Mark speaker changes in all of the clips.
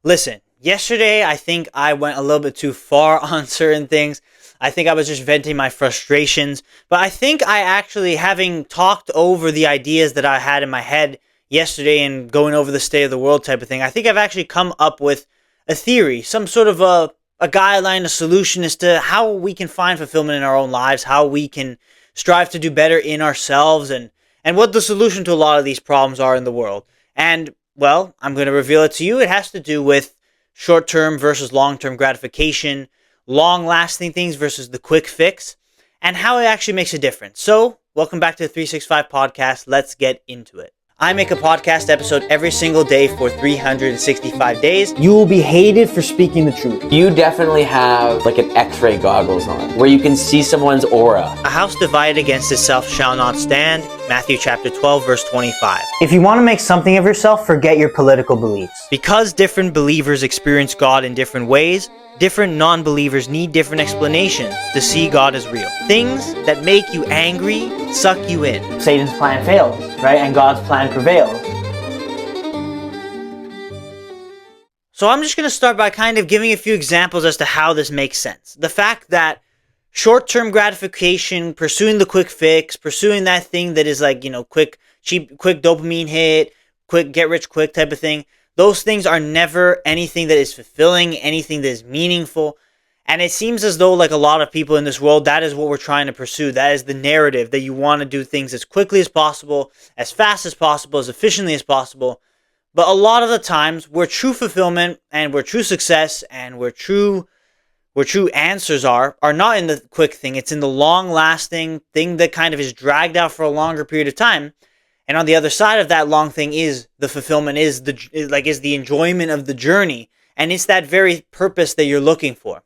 Speaker 1: Listen, yesterday I think I went a little bit too far on certain things. I think I was just venting my frustrations, but I think I actually, having talked over the ideas that I had in my head yesterday and going over the state of the world type of thing, I think I've actually come up with a theory, some sort of a guideline, a solution as to how we can find fulfillment in our own lives, how we can strive to do better in ourselves, and what the solution to a lot of these problems are in the world. And well, I'm going to reveal it to you. It has to do with short-term versus long-term gratification, long-lasting things versus the quick fix, and how it actually makes a difference. So, welcome back to the 365 podcast. Let's get into it. I make a podcast episode every single day for 365 days. You will be hated for speaking the truth.
Speaker 2: You definitely have like an X-ray goggles on where you can see someone's aura.
Speaker 1: A house divided against itself shall not stand. Matthew chapter 12, verse 25. If you want to make something of yourself, forget your political beliefs. Because different believers experience God in different ways, different non-believers need different explanations to see God as real. Things that make you angry suck you in. Satan's plan fails, right? And God's plan prevails. So I'm just going to start by kind of giving a few examples as to how this makes sense. The fact that short-term gratification, pursuing the quick fix, pursuing that thing that is like, quick, cheap, quick dopamine hit, quick get rich quick type of thing, those things are never anything that is fulfilling, anything that is meaningful. And it seems as though, like a lot of people in this world, that is what we're trying to pursue. That is the narrative, that you want to do things as quickly as possible, as fast as possible, as efficiently as possible. But a lot of the times, where true fulfillment and where true success and where true answers are not in the quick thing. It's in the long-lasting thing that kind of is dragged out for a longer period of time. And on the other side of that long thing is the fulfillment, is the enjoyment of the journey. And it's that very purpose that you're looking for.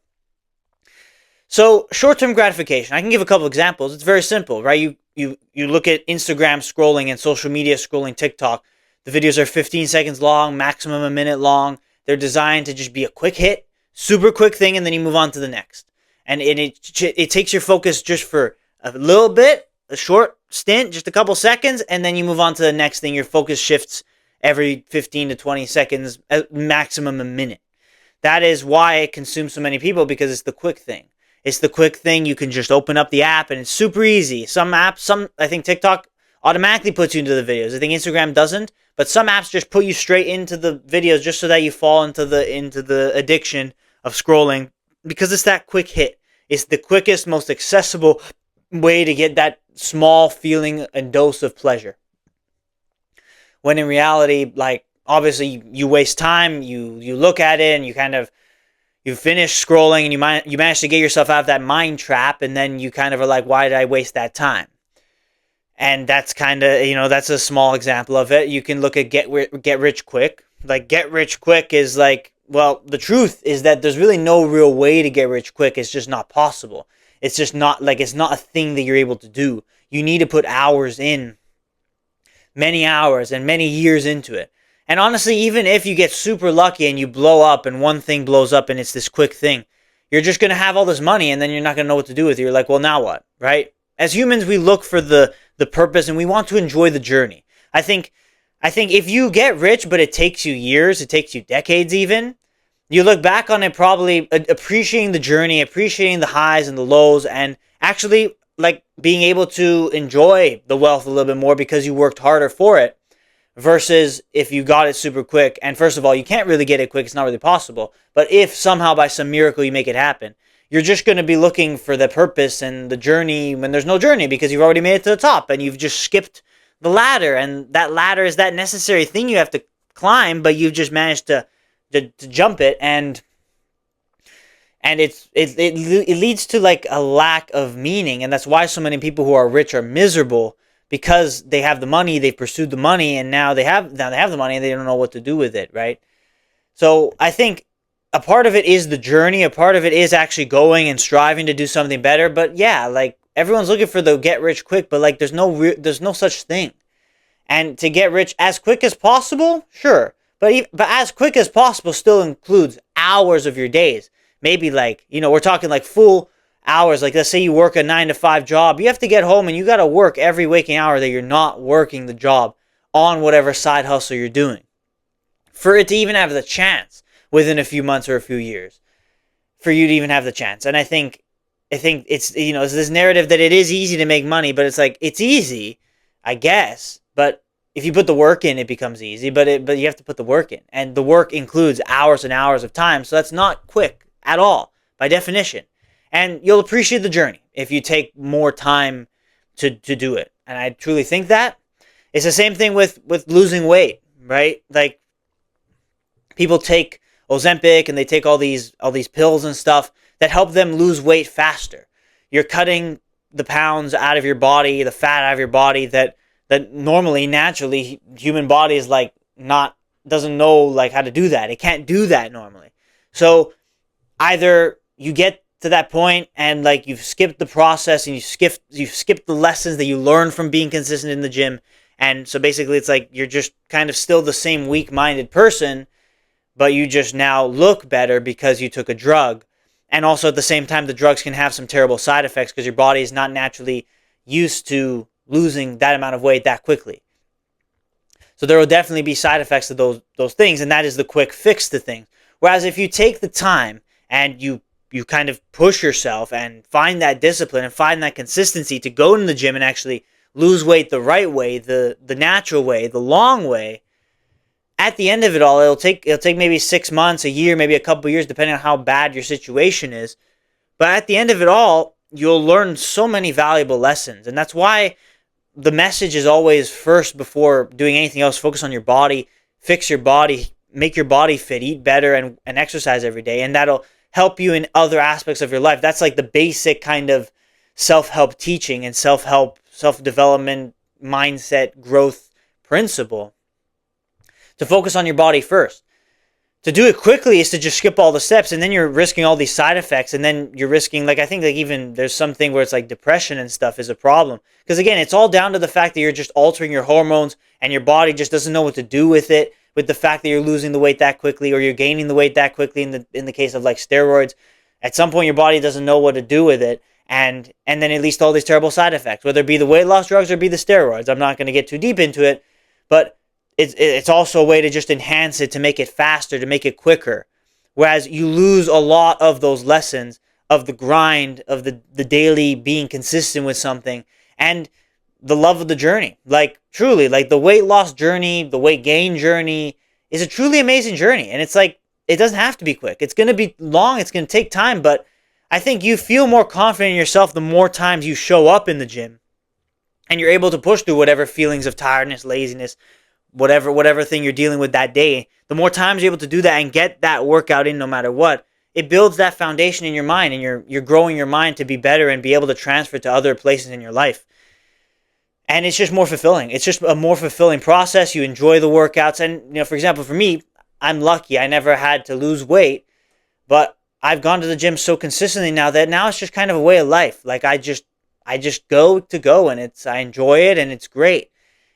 Speaker 1: So short-term gratification, I can give a couple examples. It's very simple, right? You look at Instagram scrolling and social media scrolling, TikTok. The videos are 15 seconds long, maximum a minute long. They're designed to just be a quick hit, super quick thing, and then you move on to the next. And it takes your focus just for a little bit, a short stint, just a couple seconds, and then you move on to the next thing. Your focus shifts every 15 to 20 seconds, maximum a minute. That is why it consumes so many people, because it's the quick thing. It's the quick thing. You can just open up the app and it's super easy. I think TikTok automatically puts you into the videos. I think Instagram doesn't, but some apps just put you straight into the videos just so that you fall into the addiction of scrolling, because it's that quick hit. It's the quickest, most accessible way to get that small feeling and dose of pleasure. When in reality, like, obviously you waste time, you look at it and you finish scrolling and you manage to get yourself out of that mind trap, and then you kind of are like, why did I waste that time? And that's kind of, that's a small example of it. You can look at get rich quick. Like, get rich quick is like, well, the truth is that there's really no real way to get rich quick. It's just not possible. It's just not, like, it's not a thing that you're able to do. You need to put hours in, many hours and many years into it. And honestly, even if you get super lucky and you blow up and one thing blows up and it's this quick thing, you're just going to have all this money and then you're not going to know what to do with it. You're like, well, now what, right? As humans, we look for the purpose and we want to enjoy the journey. I think if you get rich, but it takes you years, it takes you decades even, you look back on it probably appreciating the journey, appreciating the highs and the lows, and actually like being able to enjoy the wealth a little bit more because you worked harder for it, versus if you got it super quick. And first of all, you can't really get it quick. It's not really possible. But if somehow by some miracle you make it happen, you're just going to be looking for the purpose and the journey when there's no journey, because you've already made it to the top and you've just skipped the ladder. And that ladder is that necessary thing you have to climb, but you've just managed to jump it, and it leads to like a lack of meaning. And that's why so many people who are rich are miserable, because they have the money, they've pursued the money, and now they have the money and they don't know what to do with it, right? So I think a part of it is the journey, a part of it is actually going and striving to do something better. But yeah, like, everyone's looking for the get rich quick, but like there's no such thing. And to get rich as quick as possible, sure. But as quick as possible still includes hours of your days. Maybe like, we're talking like full hours. Like, let's say you work a 9-to-5 job. You have to get home and you got to work every waking hour that you're not working the job on whatever side hustle you're doing, for it to even have the chance. within a few months or a few years for you to even have the chance. And I think it's, it's this narrative that it is easy to make money, but it's like, it's easy, I guess, but if you put the work in, it becomes easy, but you have to put the work in, and the work includes hours and hours of time. So that's not quick at all by definition. And you'll appreciate the journey if you take more time to do it. And I truly think that. It's the same thing with losing weight, right? Like, people take Ozempic and they take all these pills and stuff that help them lose weight faster. You're cutting the pounds out of your body, the fat out of your body that normally, naturally, human body is like doesn't know like how to do that. It can't do that normally. So either you get to that point and like you've skipped the process and you've skipped the lessons that you learned from being consistent in the gym. And so basically it's like you're just kind of still the same weak-minded person, but you just now look better because you took a drug. And also at the same time, the drugs can have some terrible side effects because your body is not naturally used to losing that amount of weight that quickly. So there will definitely be side effects to those things, and that is the quick fix to things. Whereas if you take the time and you kind of push yourself and find that discipline and find that consistency to go to the gym and actually lose weight the right way, the natural way, the long way, at the end of it all, it'll take maybe 6 months, a year, maybe a couple years, depending on how bad your situation is. But at the end of it all, you'll learn so many valuable lessons. And that's why the message is always first, before doing anything else, focus on your body, fix your body, make your body fit, eat better, and exercise every day. And that'll help you in other aspects of your life. That's like the basic kind of self-help teaching and self-help, self-development, mindset, growth principle. To focus on your body first. To do it quickly is to just skip all the steps, and then you're risking all these side effects, and then you're risking, like, I think like even there's something where it's like depression and stuff is a problem. Because again, it's all down to the fact that you're just altering your hormones and your body just doesn't know what to do with it, with the fact that you're losing the weight that quickly or you're gaining the weight that quickly in the case of like steroids. At some point your body doesn't know what to do with it, and then it leads to all these terrible side effects, whether it be the weight loss drugs or be the steroids. I'm not going to get too deep into it, but it's also a way to just enhance it, to make it faster, to make it quicker. Whereas you lose a lot of those lessons of the grind, of the daily being consistent with something, and the love of the journey. Like, truly, like the weight loss journey, the weight gain journey is a truly amazing journey. And it's like, it doesn't have to be quick. It's going to be long. It's going to take time. But I think you feel more confident in yourself the more times you show up in the gym and you're able to push through whatever feelings of tiredness, laziness, whatever thing you're dealing with that day. The more times you're able to do that and get that workout in no matter what, it builds that foundation in your mind, and you're growing your mind to be better and be able to transfer to other places in your life. And it's just more fulfilling. It's just a more fulfilling process. You enjoy the workouts. And, for example, for me, I'm lucky. I never had to lose weight, but I've gone to the gym so consistently now that now it's just kind of a way of life. Like, I just go to go, and I enjoy it, and it's great.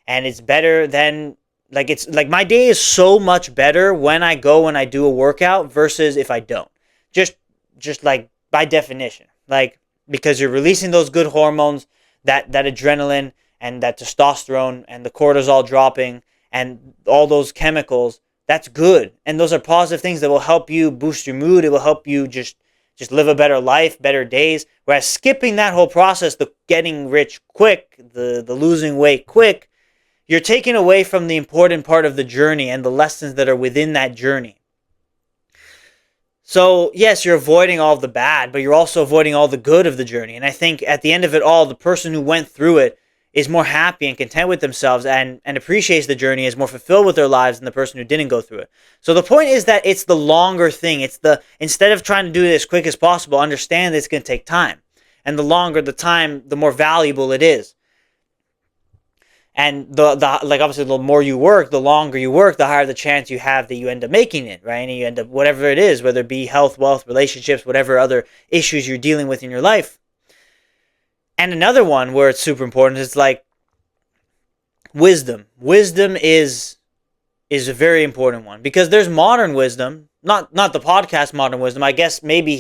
Speaker 1: And it's better than, like, it's like my day is so much better when I go and I do a workout versus if I don't. Just like by definition, like, because you're releasing those good hormones, that adrenaline and that testosterone and the cortisol dropping and all those chemicals. That's good. And those are positive things that will help you boost your mood. It will help you just live a better life, better days. Whereas skipping that whole process, the getting rich quick, the losing weight quick, you're taking away from the important part of the journey and the lessons that are within that journey. So, yes, you're avoiding all the bad, but you're also avoiding all the good of the journey. And I think at the end of it all, the person who went through it is more happy and content with themselves and appreciates the journey, is more fulfilled with their lives than the person who didn't go through it. So the point is that it's the longer thing. Instead of trying to do it as quick as possible, understand that it's going to take time. And the longer the time, the more valuable it is. And like, obviously, the more you work, the longer you work, the higher the chance you have that you end up making it, right? And you end up, whatever it is, whether it be health, wealth, relationships, whatever other issues you're dealing with in your life. And another one where it's super important is like wisdom. Wisdom is a very important one, because there's modern wisdom, not the podcast modern wisdom. I guess maybe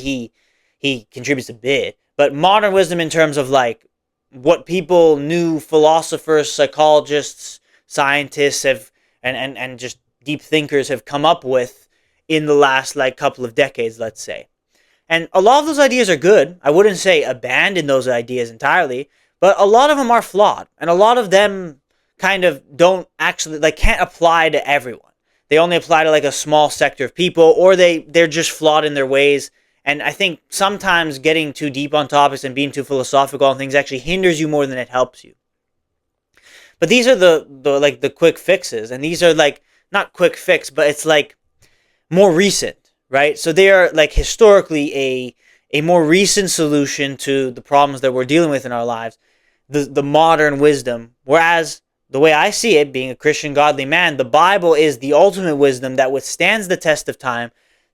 Speaker 1: he contributes a bit, but modern wisdom in terms of like what people, new philosophers, psychologists, scientists have and just deep thinkers have come up with in the last like couple of decades, let's say. And a lot of those ideas are good. I wouldn't say abandon those ideas entirely, but a lot of them are flawed, and a lot of them kind of don't actually, like, can't apply to everyone. They only apply to like a small sector of people, or they're just flawed in their ways. And I think sometimes getting too deep on topics and being too philosophical on things actually hinders you more than it helps you. But these are the quick fixes, and these are like not quick fix, but it's like more recent, right? So they are like historically a more recent solution to the problems that we're dealing with in our lives, the modern wisdom. Whereas the way I see it, being a Christian godly man, the Bible is the ultimate wisdom that withstands the test of time,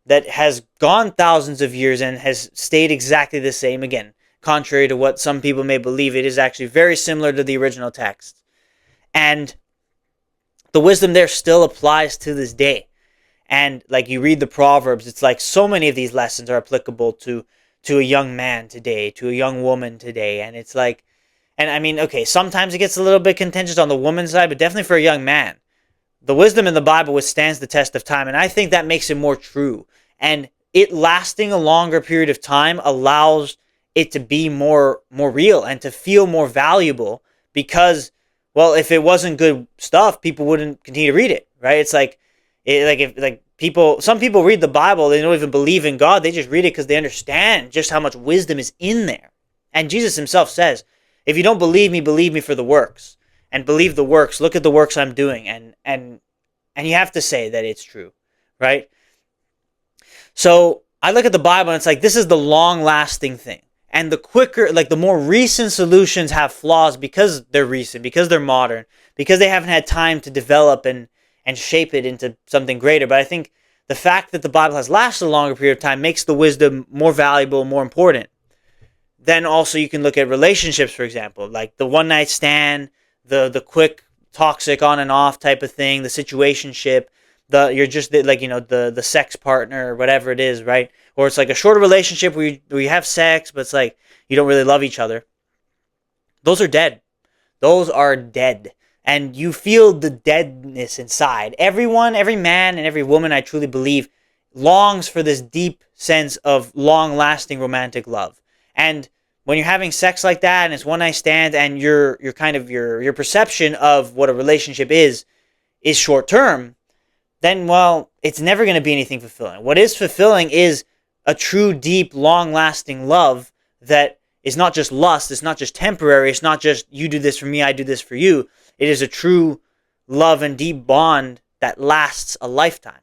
Speaker 1: that has gone thousands of years and has stayed exactly the same. Again, contrary to what some people may believe, it is actually very similar to the original text. And the wisdom there still applies to this day. And like you read the Proverbs, it's like so many of these lessons are applicable to a young man today, to a young woman today. And it's like, and I mean, okay, sometimes it gets a little bit contentious on the woman's side, but definitely for a young man, the wisdom in the Bible withstands the test of time. And I think that makes it more true. And it lasting a longer period of time allows it to be more real and to feel more valuable, because, well, if it wasn't good stuff, people wouldn't continue to read it, right? It's like, some people read the Bible, they don't even believe in God. They just read it because they understand just how much wisdom is in there. And Jesus himself says, if you don't believe me for the works, and believe the works, look at the works I'm doing, and you have to say that it's true, right? So I look at the Bible and it's like, this is the long-lasting thing. And the quicker, like the more recent solutions have flaws because they're recent, because they're modern, because they haven't had time to develop and shape it into something greater. But I think the fact that the Bible has lasted a longer period of time makes the wisdom more valuable, more important. Then also you can look at relationships, for example, like the one night stand, the quick toxic on and off type of thing, the situationship, you're just like, the sex partner or whatever it is, right? Or it's like a shorter relationship where you have sex, but it's like you don't really love each other. Those are dead. Those are dead. And you feel the deadness inside. Everyone, every man and every woman, I truly believe, longs for this deep sense of long-lasting romantic love. And when you're having sex like that and it's one night stand, and your perception of what a relationship is short term, then, well, it's never going to be anything fulfilling. What is fulfilling is a true, deep, long-lasting love that is not just lust, it's not just temporary, it's not just you do this for me, I do this for you. It is a true love and deep bond that lasts a lifetime.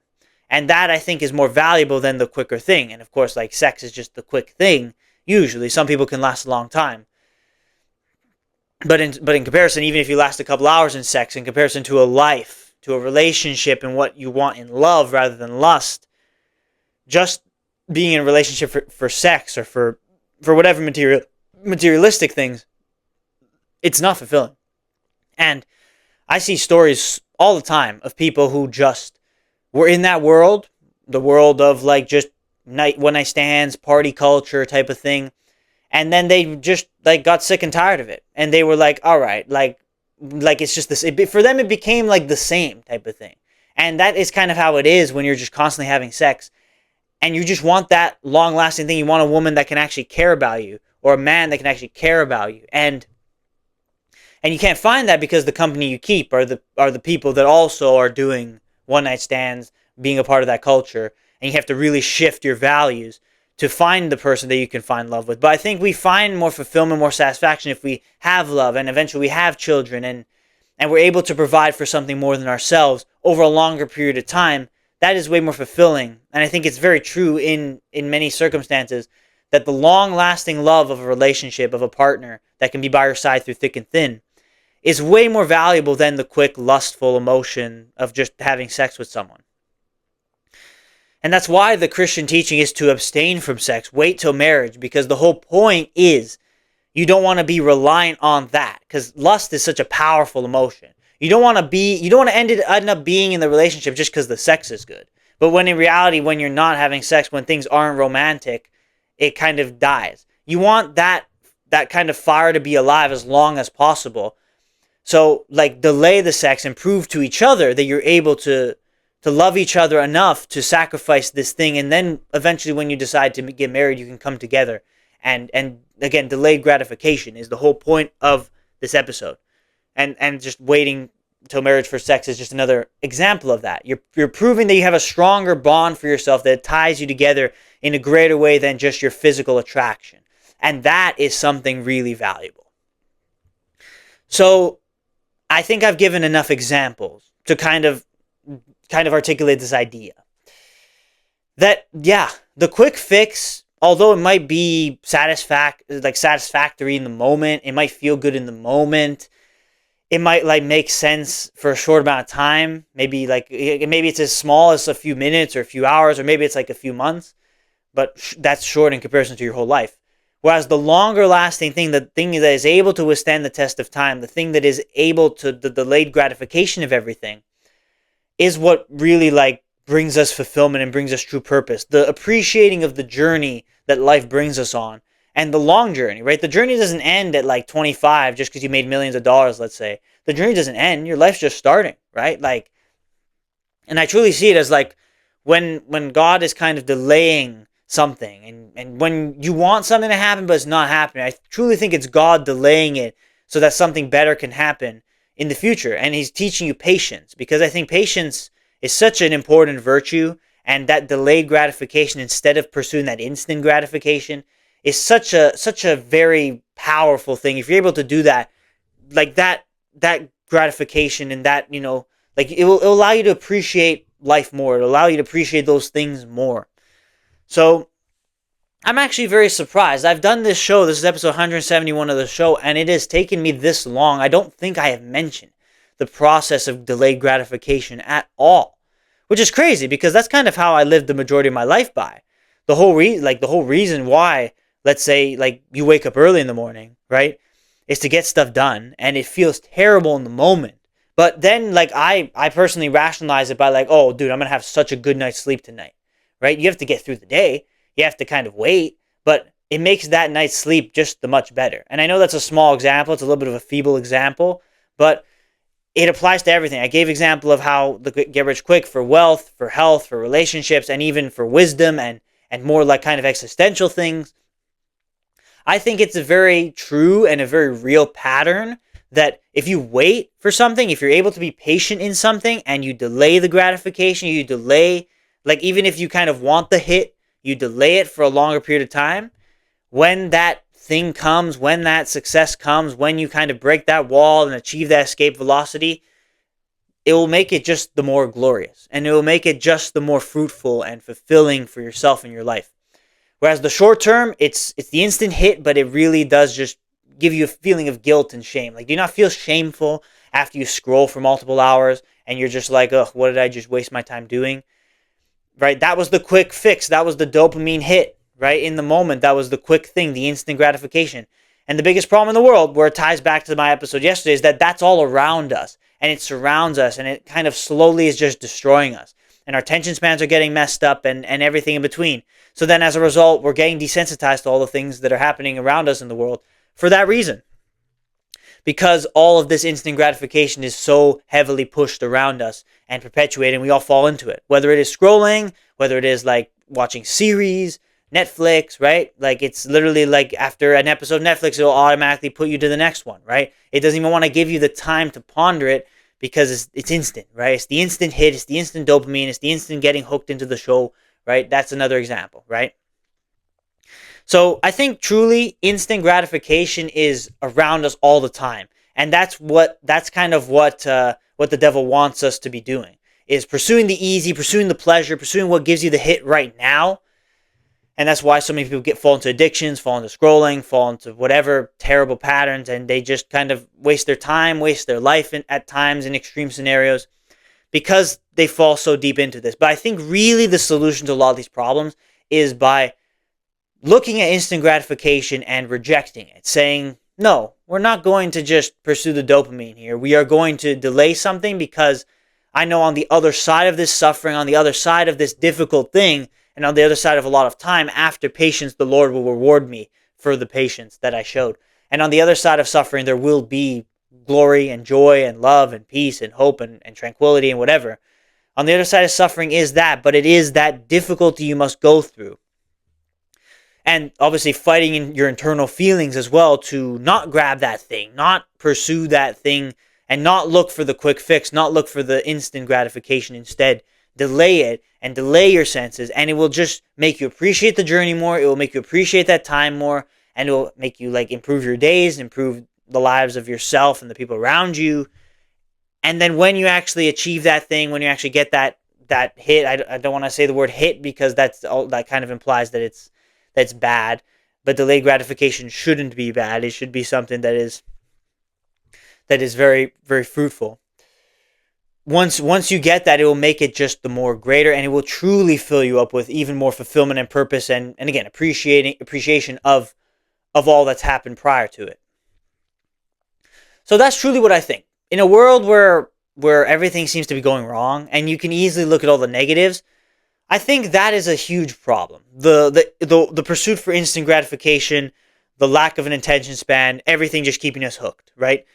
Speaker 1: And that, I think, is more valuable than the quicker thing. And of course, like, sex is just the quick thing. Usually, some people can last a long time. But in comparison, even if you last a couple hours in sex, in comparison to a life, to a relationship and what you want in love rather than lust, just being in a relationship for sex or for whatever materialistic things, it's not fulfilling. And I see stories all the time of people who just were in that world, the world of like just one night stands, party culture type of thing, and then they just like got sick and tired of it, and they were like, all right, like it's just this. For them, it became like the same type of thing, and that is kind of how it is when you're just constantly having sex, and you just want that long-lasting thing. You want a woman that can actually care about you, or a man that can actually care about you, and you can't find that because the company you keep are the people that also are doing one night stands, being a part of that culture, and you have to really shift your values to find the person that you can find love with. But I think we find more fulfillment, more satisfaction if we have love, and eventually we have children, and we're able to provide for something more than ourselves over a longer period of time. That is way more fulfilling. And I think it's very true in many circumstances that the long-lasting love of a relationship, of a partner that can be by your side through thick and thin, is way more valuable than the quick, lustful emotion of just having sex with someone. And that's why the Christian teaching is to abstain from sex, wait till marriage, because the whole point is you don't want to be reliant on that, because lust is such a powerful emotion. You don't want to end up being in the relationship just because the sex is good. But when in reality, when you're not having sex, when things aren't romantic, it kind of dies. You want that kind of fire to be alive as long as possible. So, like, delay the sex and prove to each other that you're able to to love each other enough to sacrifice this thing, and then eventually when you decide to get married, you can come together. And again, delayed gratification is the whole point of this episode. And just waiting till marriage for sex is just another example of that. You're proving that you have a stronger bond for yourself that ties you together in a greater way than just your physical attraction. And that is something really valuable. So I think I've given enough examples to kind of articulate this idea that, yeah, the quick fix, although it might be satisfactory in the moment, it might feel good in the moment, it might like make sense for a short amount of time. Maybe it's as small as a few minutes or a few hours, or maybe it's like a few months, but that's short in comparison to your whole life. Whereas the longer lasting thing, the thing that is able to withstand the test of time, the thing that is able to, the delayed gratification of everything, is what really like brings us fulfillment and brings us true purpose. The appreciating of the journey that life brings us on, and the long journey, right? The journey doesn't end at like 25 just because you made millions of dollars, let's say. The journey doesn't end. Your life's just starting, right? Like, and I truly see it as like when God is kind of delaying something, and when you want something to happen but it's not happening, I truly think it's God delaying it so that something better can happen in the future. And he's teaching you patience, because I think patience is such an important virtue, and that delayed gratification instead of pursuing that instant gratification is such a very powerful thing. If you're able to do that, like that gratification, and that, like it'll allow you to appreciate life more. It'll allow you to appreciate those things more. So I'm actually very surprised. I've done this show. This is episode 171 of the show, and it has taken me this long. I don't think I have mentioned the process of delayed gratification at all, which is crazy, because that's kind of how I lived the majority of my life by. The whole reason why, let's say, like you wake up early in the morning, right, is to get stuff done, and it feels terrible in the moment. But then, like, I personally rationalize it by like, oh, dude, I'm going to have such a good night's sleep tonight, right? You have to get through the day. You have to kind of wait, but it makes that night's sleep just the much better. And I know that's a small example. It's a little bit of a feeble example, but it applies to everything. I gave example of how the get rich quick for wealth, for health, for relationships, and even for wisdom and more like kind of existential things. I think it's a very true and a very real pattern that if you wait for something, if you're able to be patient in something and you delay the gratification, you delay, like even if you kind of want the hit, you delay it for a longer period of time, when that thing comes, when that success comes, when you kind of break that wall and achieve that escape velocity, it will make it just the more glorious, and it will make it just the more fruitful and fulfilling for yourself and your life. Whereas the short term, it's the instant hit, but it really does just give you a feeling of guilt and shame. Like, do you not feel shameful after you scroll for multiple hours and you're just like, ugh, what did I just waste my time doing? Right? That was the quick fix. That was the dopamine hit, right? In the moment, that was the quick thing, the instant gratification. And the biggest problem in the world, where it ties back to my episode yesterday, is that that's all around us, and it surrounds us, and it kind of slowly is just destroying us. And our attention spans are getting messed up, and everything in between. So then as a result, we're getting desensitized to all the things that are happening around us in the world for that reason. Because all of this instant gratification is so heavily pushed around us and perpetuated, and we all fall into it. Whether it is scrolling, whether it is like watching series, Netflix, right? Like, it's literally like after an episode of Netflix, it'll automatically put you to the next one, right? It doesn't even want to give you the time to ponder it, because it's instant, right? It's the instant hit, it's the instant dopamine, it's the instant getting hooked into the show, right? That's another example, right? So I think truly instant gratification is around us all the time. And that's kind of what the devil wants us to be doing, is pursuing the easy, pursuing the pleasure, pursuing what gives you the hit right now. And that's why so many people fall into addictions, fall into scrolling, fall into whatever terrible patterns, and they just kind of waste their time, waste their life at times in extreme scenarios, because they fall so deep into this. But I think really the solution to a lot of these problems is by looking at instant gratification and rejecting it, saying, no, we're not going to just pursue the dopamine here. We are going to delay something, because I know on the other side of this suffering, on the other side of this difficult thing, and on the other side of a lot of time, after patience, the Lord will reward me for the patience that I showed. And on the other side of suffering, there will be glory and joy and love and peace and hope and tranquility and whatever. On the other side of suffering is that, but it is that difficulty you must go through. And obviously fighting in your internal feelings as well to not grab that thing, not pursue that thing, and not look for the quick fix, not look for the instant gratification. Instead, delay it and delay your senses, and it will just make you appreciate the journey more. It will make you appreciate that time more, and it will make you like improve your days, improve the lives of yourself and the people around you. And then when you actually achieve that thing, when you actually get that hit, I don't want to say the word hit because that kind of implies that that's bad, but delayed gratification shouldn't be bad. It should be something that is very, very fruitful. Once you get that, it will make it just the more greater, and it will truly fill you up with even more fulfillment and purpose, and again, appreciation of all that's happened prior to it. So that's truly what I think. In a world where everything seems to be going wrong, and you can easily look at all the negatives, I think that is a huge problem. The pursuit for instant gratification, the lack of an attention span, everything just keeping us hooked, right?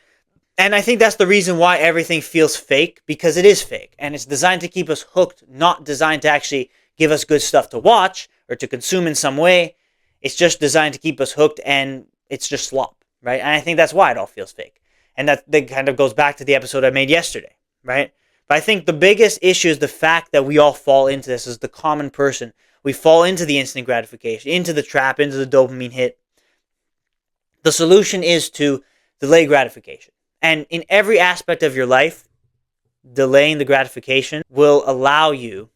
Speaker 1: And I think that's the reason why everything feels fake, because it is fake. And it's designed to keep us hooked, not designed to actually give us good stuff to watch or to consume in some way. It's just designed to keep us hooked, and it's just slop, right? And I think that's why it all feels fake. And that kind of goes back to the episode I made yesterday, right? But I think the biggest issue is the fact that we all fall into this as the common person. We fall into the instant gratification, into the trap, into the dopamine hit. The solution is to delay gratification. And in every aspect of your life, delaying the gratification will allow you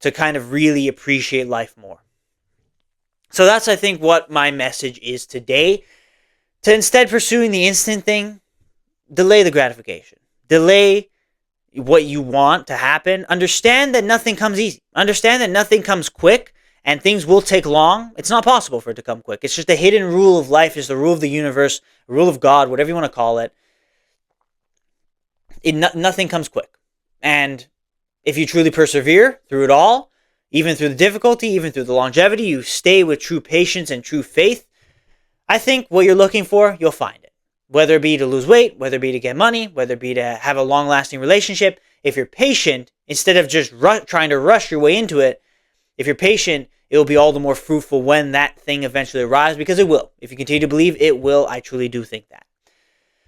Speaker 1: to kind of really appreciate life more. So that's, I think, what my message is today. To instead pursuing the instant thing, delay the gratification. Delay what you want to happen. Understand that nothing comes easy. Understand that nothing comes quick, and things will take long. It's not possible for it to come quick. It's just a hidden rule of life. It's the rule of the universe, a rule of God, whatever you want to call it. Nothing comes quick. And if you truly persevere through it all, even through the difficulty, even through the longevity, you stay with true patience and true faith, I think what you're looking for, you'll find it. Whether it be to lose weight, whether it be to get money, whether it be to have a long-lasting relationship, if you're patient, instead of just trying to rush your way into it, if you're patient, it will be all the more fruitful when that thing eventually arrives, because it will. If you continue to believe, it will. I truly do think that.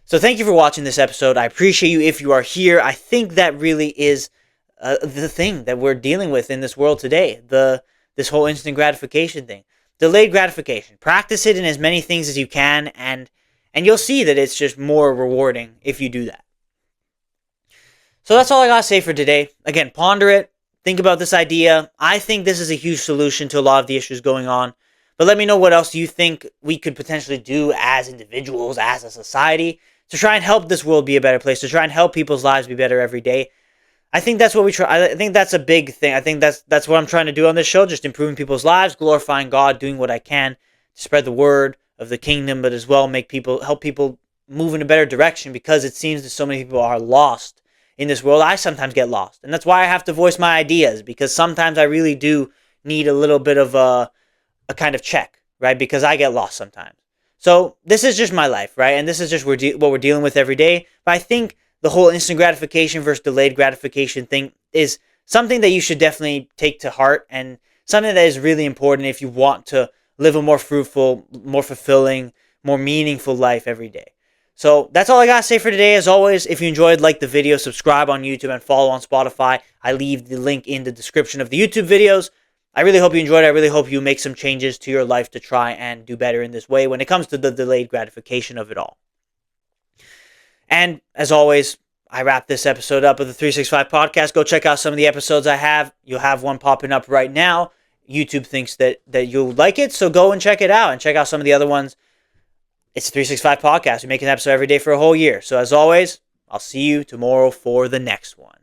Speaker 1: So thank you for watching this episode. I appreciate you if you are here. I think that really is the thing that we're dealing with in this world today, this whole instant gratification thing. Delayed gratification. Practice it in as many things as you can, and you'll see that it's just more rewarding if you do that. So that's all I gotta say for today. Again, ponder it. Think about this idea. I think this is a huge solution to a lot of the issues going on. But let me know what else you think we could potentially do as individuals, as a society, to try and help this world be a better place, to try and help people's lives be better every day. I think that's what we try. I think that's a big thing. I think that's what I'm trying to do on this show, just improving people's lives, glorifying God, doing what I can to spread the word of the kingdom, but as well help people move in a better direction, because it seems that so many people are lost in this world. I sometimes get lost, and that's why I have to voice my ideas, because sometimes I really do need a little bit of a kind of check, right? Because I get lost sometimes. So this is just my life, right? And this is just what we're dealing with every day. But I think the whole instant gratification versus delayed gratification thing is something that you should definitely take to heart, and something that is really important if you want to live a more fruitful, more fulfilling, more meaningful life every day. So that's all I gotta say for today. As always, if you enjoyed, like the video, subscribe on YouTube, and follow on Spotify. I leave the link in the description of the YouTube videos. I really hope you enjoyed it. I really hope you make some changes to your life to try and do better in this way when it comes to the delayed gratification of it all. And as always, I wrap this episode up of the 365 podcast. Go check out some of the episodes I have. You'll have one popping up right now. YouTube thinks that you'll like it, so go and check it out, and check out some of the other ones. It's a 365 podcast. We make an episode every day for a whole year. So as always, I'll see you tomorrow for the next one.